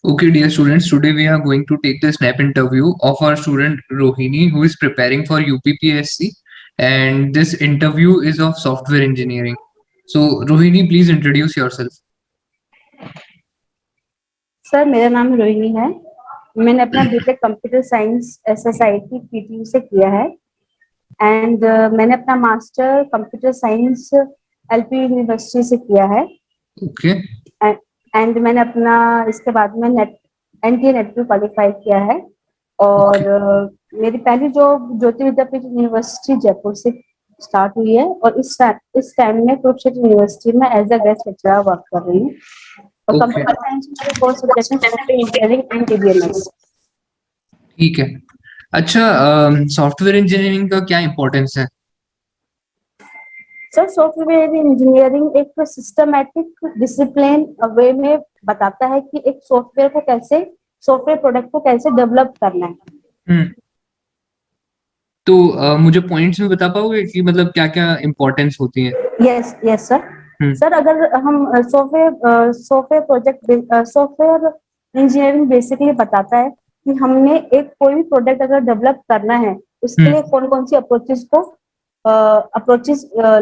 Okay, dear students, today we are going to take the snap interview of our student Rohini, who is preparing for UPPSC, and this interview is of software engineering. So, Rohini, please introduce yourself. Sir मेरा नाम रोहिणी है। मैंने अपना BTech computer science SSIT PTU से किया है and मैंने अपना master computer science LP university से किया है। Okay, एंड मैंने अपना इसके बाद में NTA नेट पे क्वालिफाई किया है और okay, मेरी पहली जॉब ज्योति विद्यापीठ यूनिवर्सिटी जयपुर से स्टार्ट हुई है और इस टाइम में कुरुक्षेत्र यूनिवर्सिटी में as a guest lecturer work कर रही हूँ और okay, कंप्यूटर साइंस में मेरे कोर्स सब्जेक्ट है सॉफ्टवेयर इंजीनियरिंग एंड DBMS। ठीक है। अच्छा, सॉफ्टवेयर इंजीनियरिंग का क्या इम्पोर्टेंस है? सर सॉफ्टवेयर इंजीनियरिंग एक सिस्टमैटिक डिसिप्लिन वे में बताता है कि एक सॉफ्टवेयर प्रोडक्ट को कैसे डेवलप करना है। हम्म तो मुझे पॉइंट्स में बता पाओगे कि मतलब क्या-क्या इम्पोर्टेंस होती है? Yes sir. हम्म सर अगर हम सॉफ्टवेयर इंजीनियरिंग बेसिकली बताता है कि हमने एक कोई भी प्रोडक्ट अगर डेवलप करना है उसके लिए हम्म कौन कौन सी अप्रोचेस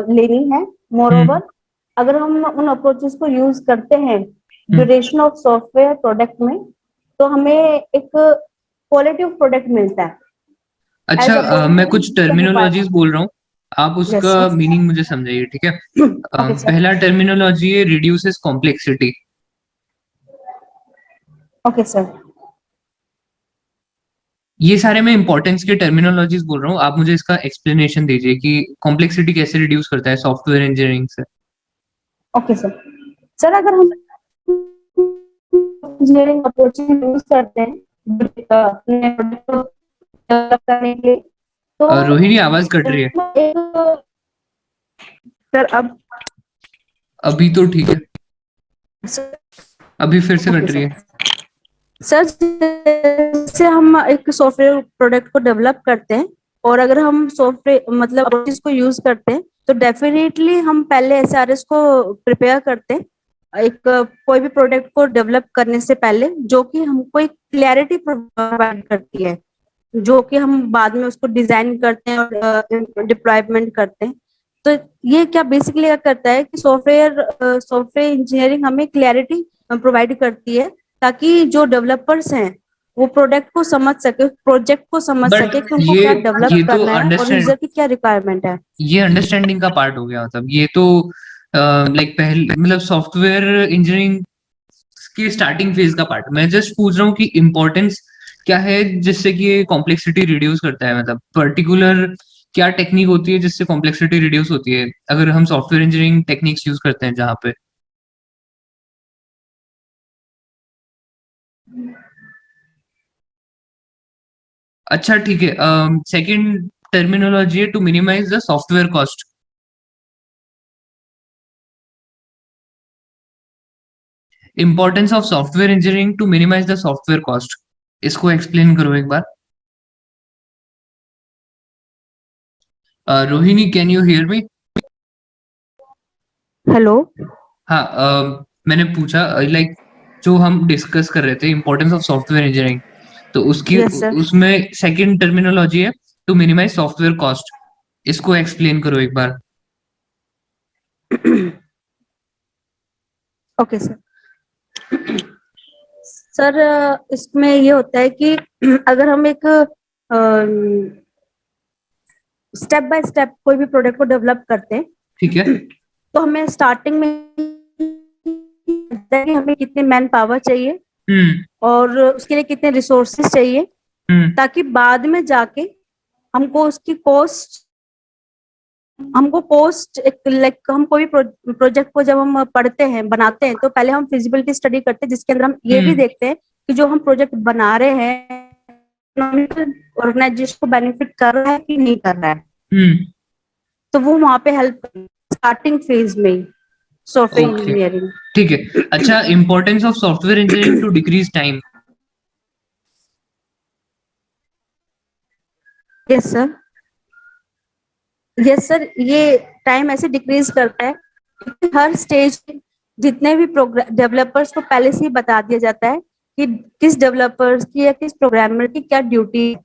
लेनी है। मोर हम्म ओवर अगर हम उन अप्रोचेस को यूज करते हैं हम्म ड्यूरेशन ऑफ सॉफ्टवेयर प्रोडक्ट में तो हमें एक क्वालिटी ऑफ प्रोडक्ट मिलता है अच्छा, एज अपोज मैं टू कुछ द टर्मिनोलॉजीज रिक्वायरमेंट। बोल रहा हूँ, आप उसका यस मीनिंग मुझे समझाइए, ठीक है? Okay sir. पहला टर्मिनोलॉजी है रिड्यूसेस कॉम्प्लेक्सिटी। Okay sir. ये सारे मैं इंपॉर्टेंस के टर्मिनोलॉजीज बोल रहा हूँ, आप मुझे इसका एक्सप्लेनेशन दीजिए कि कॉम्प्लेक्सिटी कैसे रिड्यूस करता है सॉफ्टवेयर इंजीनियरिंग से। Okay sir. सर अगर हम इंजीनियरिंग अप्रोच यूज करते हैं अपने प्रोडक्ट को डेवलप करने के लिए तो रोहिणी, आवाज कट रही है। एक सर अब अभी तो ठीक है, अभी फिर से ओके कट रही सर। है। सर जैसे हम एक सॉफ्टवेयर प्रोडक्ट को डेवलप करते हैं और अगर हम सॉफ्टवेयर मतलब अप्रोचेस को यूज करते हैं तो डेफिनेटली हम पहले SRS को प्रिपेयर करते हैं एक कोई भी प्रोडक्ट को डेवलप करने से पहले जो कि हमको एक क्लैरिटी प्रोवाइड करती है जो कि हम बाद में उसको डिजाइन करते हैं और डिप्लॉयमेंट करते हैं। तो ये क्या बेसिकली क्या करता है कि सॉफ्टवेयर इंजीनियरिंग हमें क्लैरिटी प्रोवाइड करती है ताकि जो डेवलपर्स हैं वो प्रोडक्ट को समझ सके प्रोजेक्ट को समझ बट सके कि उनको ये क्या डेवलप ये तो करना है और अंडरस्टैंड यूजर की क्या रिक्वायरमेंट है। ये अंडरस्टैंडिंग का पार्ट हो गया, मतलब ये तो लाइक पहले मतलब सॉफ्टवेयर इंजीनियरिंग के स्टार्टिंग फेज का पार्ट। मैं जस्ट पूछ रहा हूँ कि इम्पोर्टेंस क्या है जिससे कि ये कॉम्प्लेक्सिटी रिड्यूस करता है, मतलब पर्टिकुलर क्या टेक्निक होती है जिससे कॉम्प्लेक्सिटी रिड्यूस होती है अगर हम सॉफ्टवेयर इंजीनियरिंग टेक्निक्स यूज करते हैं जहाँ पे। अच्छा ठीक है, सेकंड टर्मिनोलॉजी है to minimize the software cost. Importance of software engineering to minimize the software cost, इसको एक्सप्लेन करो एक बार। Rohini, can you hear me? Hello. हाँ, मैंने पूछा लाइक जो हम डिस्कस कर रहे थे इंपॉर्टेंस ऑफ सॉफ्टवेयर इंजीनियरिंग, तो उसकी यस सर। उसमें सेकंड टर्मिनोलॉजी है टू मिनिमाइज सॉफ्टवेयर कॉस्ट, इसको एक्सप्लेन करो एक बार। Okay sir. सर इसमें ये होता है कि अगर हम एक स्टेप बाय स्टेप कोई भी प्रोडक्ट को डेवलप करते हैं ठीक है। तो हमें स्टार्टिंग में कि हमें कितने मैन पावर चाहिए हम्म और उसके लिए कितने रिसोर्सेज चाहिए हम्म ताकि बाद में जाके हमको उसकी कॉस्ट एक लाइक हम कोई प्रोजेक्ट को जब हम पढ़ते हैं बनाते हैं तो पहले हम फिजिबिलिटी स्टडी करते हैं जिसके अंदर हम ये भी हम्म देखते हैं कि जो हम प्रोजेक्ट बना रहे हैं ऑर्गेनाइजेशन को बेनिफिट कर रहा है कि नहीं कर रहा है। हम्म तो वो वहां पे हेल्प स्टार्टिंग फेज में सॉफ्टवेयर ओके, इंजीनियरिंग। ठीक है। अच्छा, importance of software engineering to decrease time. Yes sir. Yes sir ये टाइम ऐसे डिक्रीज करता है क्योंकि हर स्टेज जितने भी डेवलपर्स को पहले से ही बता दिया जाता है कि किस डेवलपर्स की या किस प्रोग्रामर की क्या ड्यूटी,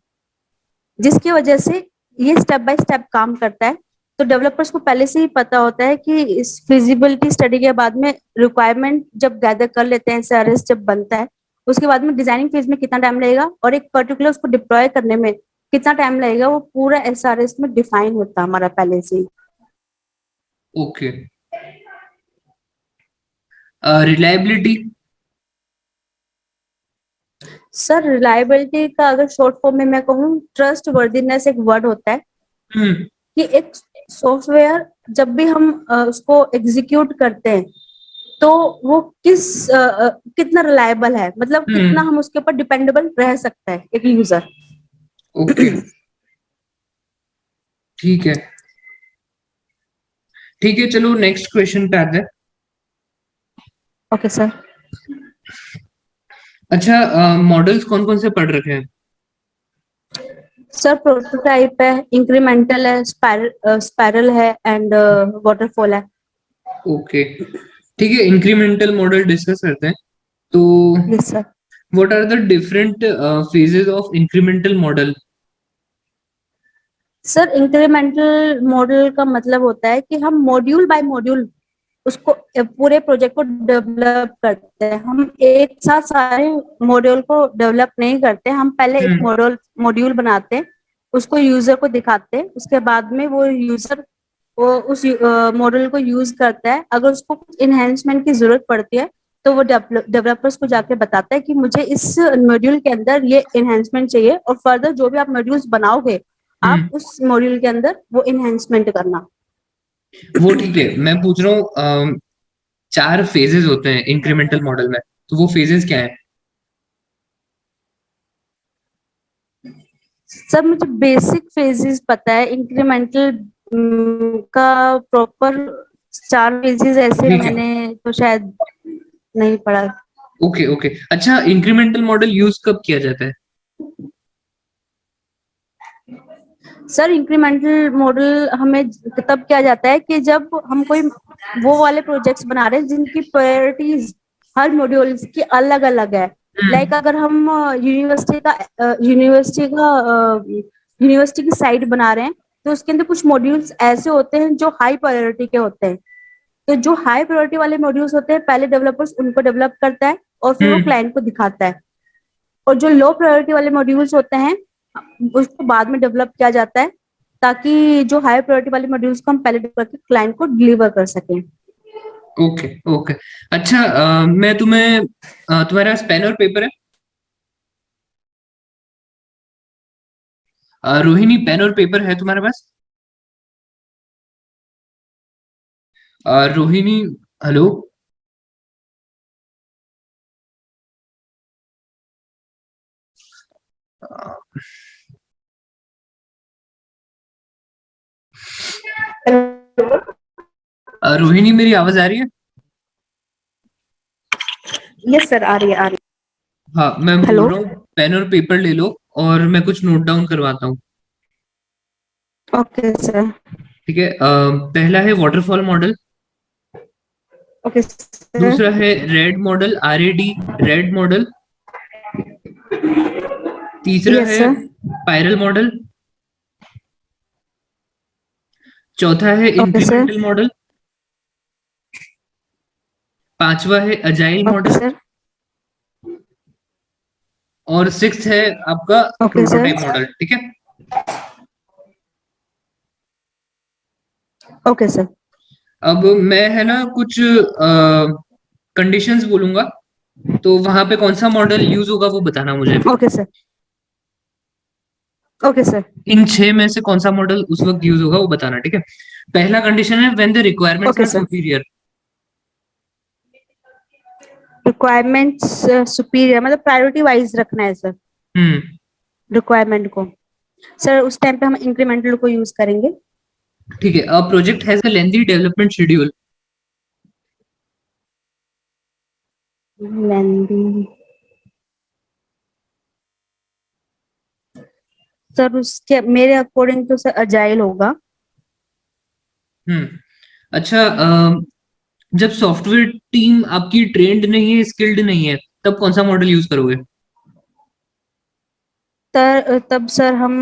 जिसकी वजह से ये स्टेप बाय स्टेप काम करता है। तो डेवलपर्स को पहले से ही पता होता है कि इस फिजिबिलिटी स्टडी के बाद में रिक्वायरमेंट जब गैदर कर लेते हैं, एसआरएस जब बनता है, उसके बाद में डिजाइनिंग फेज में कितना टाइम लगेगा और एक पर्टिकुलर उसको डिप्लॉय करने में कितना टाइम लगेगा, वो पूरा एसआरएस में डिफाइन होता है हमारा पहले से ही। ओके। रिलायबिलिटी। सर रिलायबिलिटी का अगर शॉर्ट फॉर्म में मैं कहूँ, ट्रस्ट वर्दीनेस एक वर्ड होता है हम्म कि एक सॉफ्टवेयर जब भी हम उसको एग्जीक्यूट करते हैं तो वो कितना रिलायबल है, मतलब कितना हम्म हम उसके ऊपर डिपेंडेबल रह सकता है एक यूजर। ओके, ठीक है। ठीक है, चलो नेक्स्ट क्वेश्चन पे आते हैं। Okay sir. अच्छा, मॉडल्स कौन कौन से पढ़ रखे हैं? सर प्रोटोटाइप है, इंक्रीमेंटल है, स्पाइरल है एंड वाटरफॉल है। ओके, ठीक है, इंक्रीमेंटल मॉडल डिस्कस करते हैं। तो yes sir. What are the different phases of incremental model? Sir incremental model का मतलब होता है कि हम मॉड्यूल बाय मॉड्यूल उसको पूरे प्रोजेक्ट को डेवलप करते हैं। हम एक साथ सारे मॉड्यूल को डेवलप नहीं करते, हम पहले एक हम्म मॉड्यूल बनाते हैं, उसको यूजर को दिखाते हैं, उसके बाद में वो यूजर वो उस मॉडल को यूज करता है। अगर उसको कुछ इन्हेंसमेंट की जरूरत पड़ती है तो वो डेवलपर्स को जाके बताता है कि मुझे इस मॉड्यूल के अंदर ये इन्हेंसमेंट चाहिए, और फर्दर जो भी आप मॉड्यूल्स बनाओगे आप हम्म उस मॉड्यूल के अंदर वो इन्हेंसमेंट करना। वो ठीक है, मैं पूछ रहा हूँ, चार फेजेस होते हैं इंक्रीमेंटल मॉडल में, तो वो फेजेस क्या है? सर मुझे बेसिक फेजेस पता है, इंक्रीमेंटल का प्रॉपर 4 फेजेस ऐसे ठीक है, मैंने तो शायद नहीं पढ़ा। Okay okay. अच्छा, इंक्रीमेंटल मॉडल यूज कब किया जाता है? सर इंक्रीमेंटल मॉडल हमें तब किया जाता है कि जब हम कोई वो वाले प्रोजेक्ट्स बना रहे हैं जिनकी प्रायोरिटीज हर मॉड्यूल की अलग अलग है। लाइक अगर हम यूनिवर्सिटी की साइट बना रहे हैं तो उसके अंदर कुछ मॉड्यूल्स ऐसे होते हैं जो हाई प्रायोरिटी के होते हैं। तो जो हाई प्रायोरिटी वाले मॉड्यूल्स होते हैं पहले डेवलपर्स उनको डेवलप करता है और फिर वो हम्म क्लाइंट को दिखाता है, और जो लो प्रायोरिटी वाले मॉड्यूल्स होते हैं उसको बाद में डेवलप किया जाता है, ताकि जो हाई प्रायोरिटी वाले मॉड्यूल्स को हम पहले डेवलप करके क्लाइंट को डिलीवर कर सकें। Okay okay. अच्छा, मैं तुम्हें तुम्हारे पास पेन और पेपर है? रोहिणी, पेन और पेपर है तुम्हारे पास? रोहिणी, हेलो। रोहिणी, मेरी आवाज आ रही है? यस सर, आ रही है, आ रही हाँ, मैं है। बोल हेलो। रहा हूँ, पेन और पेपर ले लो और मैं कुछ नोट डाउन करवाता हूँ। Okay sir. ठीक है, पहला है वाटरफॉल मॉडल। Okay sir. दूसरा है RAD model, RAD, RAD model. तीसरा यस है सर। Spiral model. चौथा है ओके सर। Incremental model. पांचवा है अजाइल ओके मॉडल। सर। और सिक्स्थ है आपका ओके सर। Prototype model. ठीक है, ओके सर। अब मैं है ना कुछ कंडीशंस बोलूंगा, तो वहां पे कौन सा मॉडल यूज होगा वो बताना मुझे। Okay sir. Okay sir. इन छह में से कौन सा मॉडल उस वक्त यूज होगा वो बताना, ठीक है। पहला कंडीशन है when the requirements okay are sir. Superior. Requirements superior मतलब प्रायोरिटी वाइज रखना है सर हम्म रिक्वायरमेंट को। सर उस टाइम पे हम इंक्रीमेंटल को यूज करेंगे। ठीक है, a project has a lengthy development schedule. Lengthy. Sir उसके मेरे अकॉर्डिंग तो सर अजाइल होगा। हम्म अच्छा, जब सॉफ्टवेयर टीम आपकी ट्रेंड नहीं है, स्किल्ड नहीं है, तब कौन सा मॉडल यूज करोगे? तब सर हम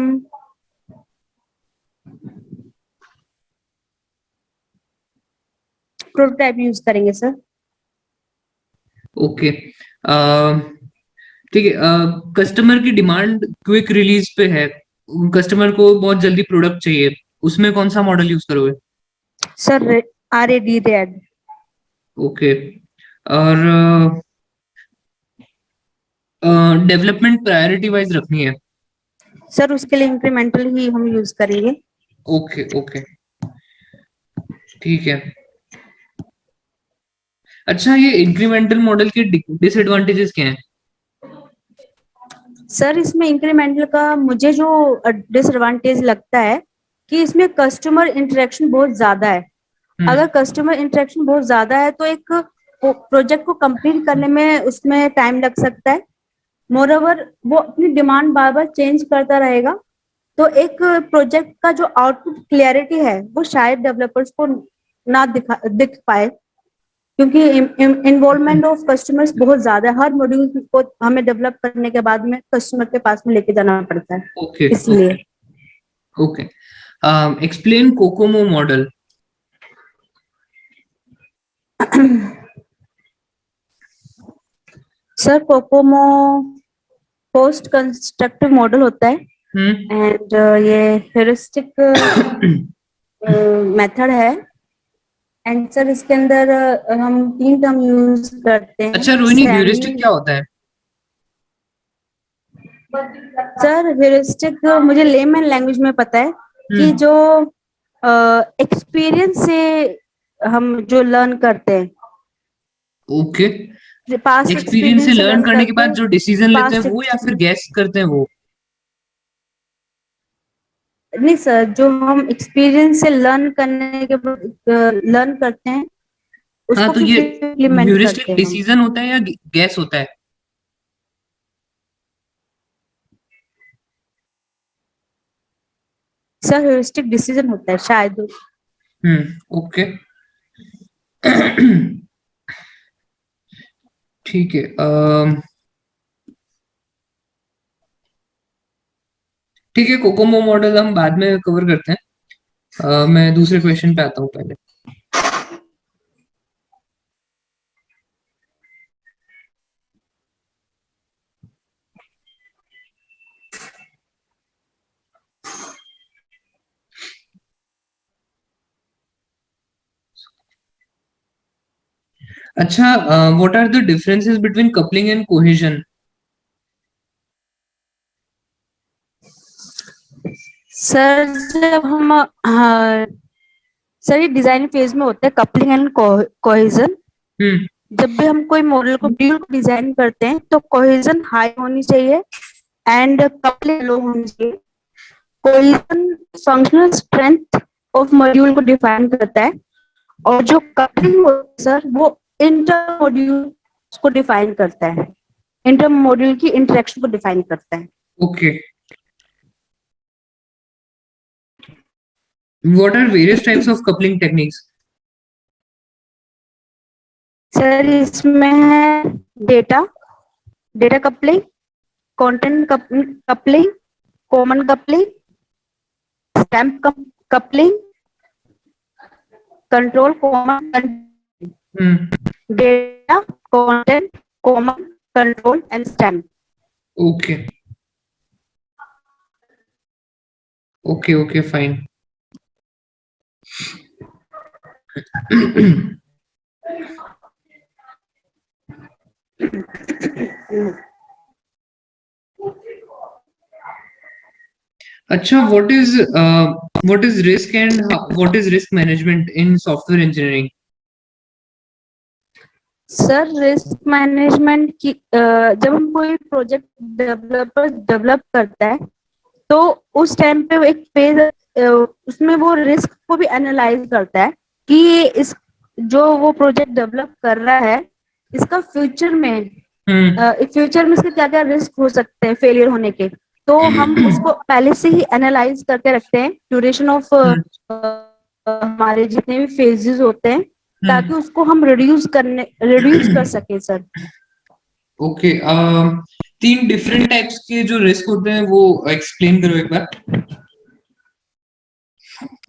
प्रोटोटाइप यूज करेंगे सर। ओके, ठीक है। कस्टमर की डिमांड क्विक रिलीज पे है, कस्टमर को बहुत जल्दी प्रोडक्ट चाहिए, उसमें कौन सा मॉडल यूज करोगे? Sir RAD red. ओके, और डेवलपमेंट प्रायोरिटी वाइज रखनी है। सर उसके लिए इंक्रीमेंटल ही हम यूज करेंगे। ओके ओके, ठीक है। अच्छा, ये इंक्रीमेंटल मॉडल के डिसएडवांटेजेस क्या हैं? सर इसमें इंक्रीमेंटल का मुझे जो डिसएडवांटेज लगता है कि इसमें कस्टमर इंटरेक्शन बहुत ज्यादा है। अगर कस्टमर इंटरेक्शन बहुत ज्यादा है तो एक प्रोजेक्ट को कंप्लीट करने में उसमें टाइम लग सकता है। मोरओवर वो अपनी डिमांड बार बार चेंज करता रहेगा, तो एक प्रोजेक्ट का जो आउटपुट क्लियरिटी है वो शायद डेवलपर्स को ना दिख पाए, क्योंकि इन्वॉल्वमेंट ऑफ कस्टमर्स बहुत ज्यादा है। हर मॉड्यूल को हमें डेवलप करने के बाद में कस्टमर के पास में लेके जाना पड़ता है, ओके इसलिए। Okay, explain Kokomo model. Sir Kokomo post constructive model होता है एंड ये हेरिस्टिक मेथड है। एंड सर इसके अंदर हम 3 टर्म यूज करते हैं। अच्छा रोहिणी, ह्यूरिस्टिक क्या होता है? सर हेरिस्टिक मुझे लेमन लैंग्वेज में पता है कि जो एक्सपीरियंस से हम जो लर्न करते हैं, ओके, पास्ट एक्सपीरियंस से एक्सपीरियंस से लर्न लर्न करने के करते बाद हैं। जो डिसीजन लेते हैं पास्ट वो, या फिर गैस करते हैं वो? नहीं सर, जो हम एक्सपीरियंस से लर्न करने के बाद लर्न करते हैं हाँ, उसको तो फिर ये इम्प्लीमेंट करते ह्यूरिस्टिक हैं हम। डिसीजन होता है या गैस होता है? सर हेरिस्टिक डिसीजन होता है शायद। ओके। ठीक है, ठीक है, कोकोमो मॉडल हम बाद में कवर करते हैं। मैं दूसरे क्वेश्चन पे आता हूँ पहले। अच्छा, what are the differences between coupling and cohesion? Sir जब हम सर ये डिजाइन फेज में होता है कपलिंग एंड कोहेजन। हम्म जब भी हम कोई मॉड्यूल को डिजाइन करते हैं तो कोहेजन हाई होनी चाहिए एंड कपलिंग लो होनी चाहिए। Cohesion functional strength of module को डिफाइन करता है, और जो कपलिंग होता है सर वो इंटर मॉड्यूल को डिफाइन करता है, इंटर मॉड्यूल की इंटरेक्शन को डिफाइन करता है। Okay, what are various types of coupling techniques? Sir इसमें है data data coupling, content coupling, common coupling, stamp coupling, control common, data content common control and stamp. Okay okay okay, fine. अच्छा, what is risk and what is risk management in software engineering? Sir risk management की जब हम कोई project develop करता है तो उस time पे एक फेज उसमें वो रिस्क को भी एनालाइज करता है कि इस जो वो प्रोजेक्ट डेवलप कर रहा है इसका फ्यूचर में इसके क्या क्या रिस्क हो सकते हैं फेलियर होने के। तो हम उसको पहले से ही एनालाइज करके रखते हैं ड्यूरेशन ऑफ हमारे जितने भी फेजेस होते हैं, ताकि उसको हम रिड्यूस कर सके सर। ओके, 3 डिफरेंट टाइप्स के जो रिस्क होते हैं वो एक्सप्लेन करो एक बार।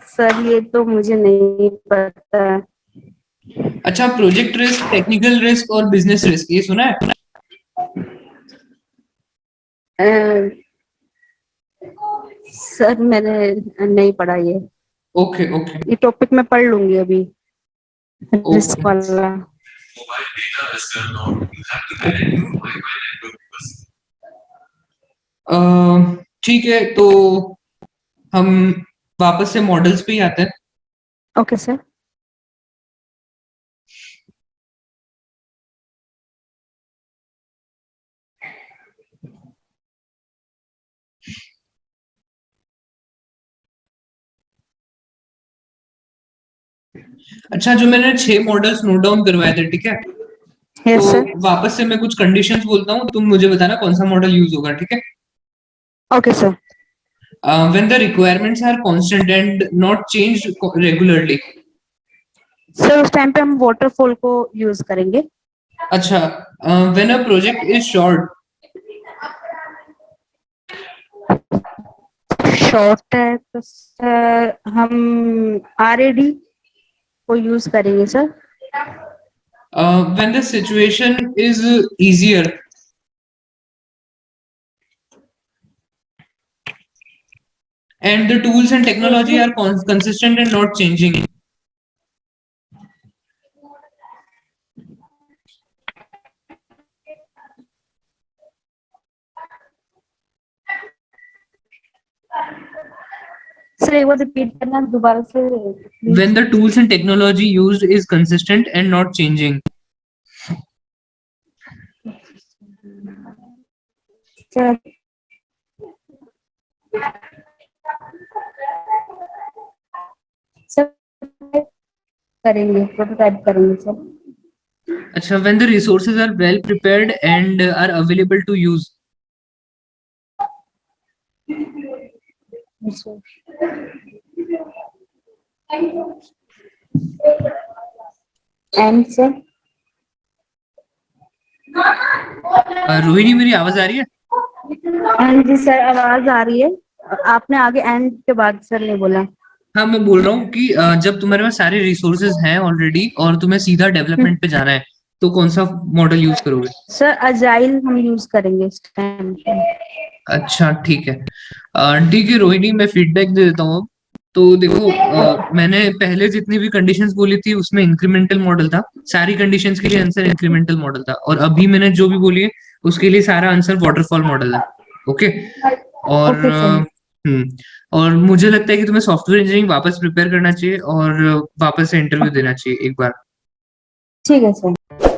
सर ये तो मुझे नहीं पता। अच्छा, प्रोजेक्ट रिस्क, टेक्निकल रिस्क और बिजनेस रिस्क, ये सुना है? सर मैंने नहीं पढ़ा ये। ओके ओके ये टॉपिक मैं पढ़ लूंगी अभी, रिस्क ओके वाला। ठीक है, तो हम वापस से मॉडल्स पे ही आते हैं। Okay sir. अच्छा, जो मैंने 6 मॉडल्स नोट डाउन करवाए थे, ठीक है, तो यस सर। वापस से मैं कुछ कंडीशंस बोलता हूँ, तुम मुझे बताना कौन सा मॉडल यूज होगा, ठीक है? Okay sir. When the requirements are constant and not changed regularly. Sir उस टाइम पे हम वाटरफॉल को यूज करेंगे। अच्छा, when a project is short. Short है तो सर हम RAD को यूज करेंगे sir. When the situation is easier. And the tools and technology are consistent and not changing. Sir एक बार रिपीट करना दोबारा से When the tools and technology used is consistent and not changing. Sir. Sir करेंगे, prototype करेंगे sir. अच्छा, when the resources are well prepared and are available to use. And sir. Rohini, मेरी आवाज आ रही है? हाँ जी सर, आवाज आ रही है। आपने आगे एंड के बाद सर नहीं बोला। हाँ, मैं बोल रहा हूँ कि जब तुम्हारे पास सारे रिसोर्सेज हैं ऑलरेडी और तुम्हें सीधा डेवलपमेंट पे जाना है, तो कौन सा मॉडल यूज करोगे? सर अजाइल हम यूज करेंगे इस टाइम पे। अच्छा, ठीक है। ठीक है रोहिणी, मैं फीडबैक दे देता हूँ अब। तो देखो, मैंने पहले जितनी भी कंडीशंस बोली थी उसमें इंक्रीमेंटल मॉडल था, सारी कंडीशंस के लिए आंसर इंक्रीमेंटल मॉडल था, और अभी मैंने जो भी बोली है उसके लिए सारा आंसर वाटरफॉल मॉडल है। ओके। और ओके सर। और मुझे लगता है कि तुम्हें सॉफ्टवेयर इंजीनियरिंग वापस प्रिपेयर करना चाहिए और वापस से इंटरव्यू देना चाहिए एक बार। ठीक है सर।